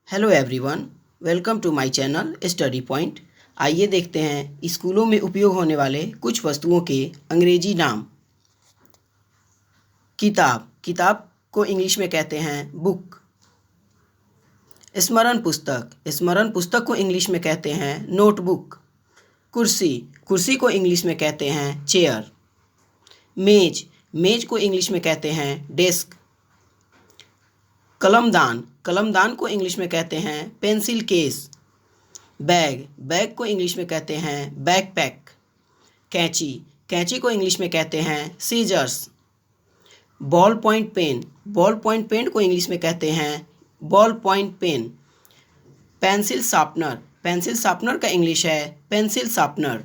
Hello everyone, welcome to my channel study point. आइए देखते हैं स्कूलों में उपयोग होने वाले कुछ वस्तुओं के अंग्रेजी नाम। किताब को इंग्लिश में कहते हैं बुक। स्मरण पुस्तक को इंग्लिश में कहते हैं नोटबुक। कुर्सी को इंग्लिश में कहते हैं चेयर। मेज को इंग्लिश में कहते हैं डेस्क। कलमदान को इंग्लिश में कहते हैं पेंसिल केस। बैग को इंग्लिश में कहते हैं बैकपैक। कैंची को इंग्लिश में कहते हैं सीजर्स। बॉल पॉइंट पेन को इंग्लिश में कहते हैं ball point pen. Pencil sharpener का इंग्लिश है पेंसिल शार्पनर।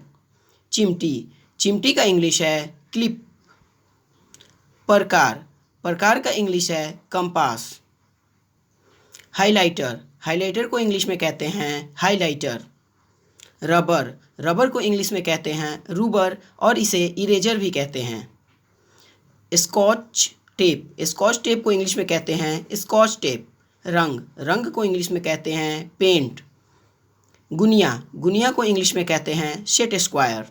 चिमटी का इंग्लिश है क्लिप। प्रकार का इंग्लिश है कंपास। हाइलाइटर को इंग्लिश में कहते हैं हाइलाइटर। रबर को इंग्लिश में कहते हैं रूबर और इसे इरेजर भी कहते हैं। स्कॉच टेप को इंग्लिश में कहते हैं स्कॉच टेप। रंग को इंग्लिश में कहते हैं पेंट। गुनिया को इंग्लिश में कहते हैं सेट स्क्वायर।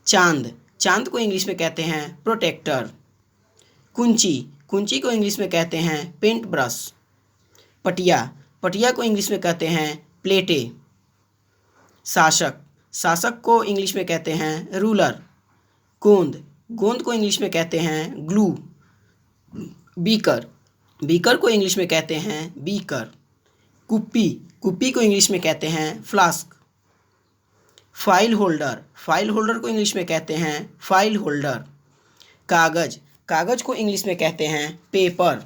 चांद को इंग्लिश में कहते हैं प्रोटेक्टर। कुंची को इंग्लिश में कहते हैं पेंट ब्रश। पटिया को इंग्लिश में कहते हैं प्लेटे। शासक को इंग्लिश में कहते हैं रूलर। गोंद को इंग्लिश में कहते हैं ग्लू। बीकर को इंग्लिश में कहते हैं बीकर। कुप्पी को इंग्लिश में कहते हैं फ्लास्क। फाइल होल्डर को इंग्लिश में कहते हैं फाइल होल्डर। कागज को इंग्लिश में कहते हैं पेपर।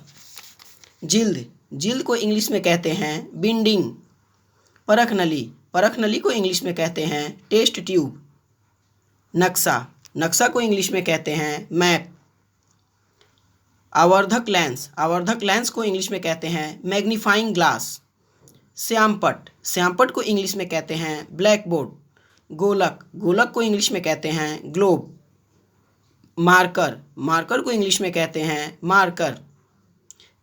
जिल्द को इंग्लिश में कहते हैं बिंडिंग। परख नली को इंग्लिश में कहते हैं टेस्ट ट्यूब। नक्शा को इंग्लिश में कहते हैं मैप। आवर्धक लेंस को इंग्लिश में कहते हैं मैग्नीफाइंग ग्लास। श्यामपट्ट को इंग्लिश में कहते हैं ब्लैक बोर्ड। गोलक को इंग्लिश में कहते हैं ग्लोब। मार्कर को इंग्लिश में कहते हैं मार्कर।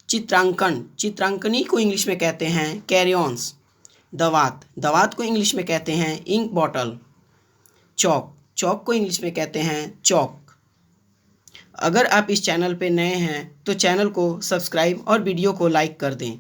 चित्रांकनी को इंग्लिश में कहते हैं कैरियॉन्स। दवात को इंग्लिश में कहते हैं इंक बॉटल। चौक को इंग्लिश में कहते हैं चौक। अगर आप इस चैनल पे नए हैं तो चैनल को सब्सक्राइब और वीडियो को लाइक कर दें।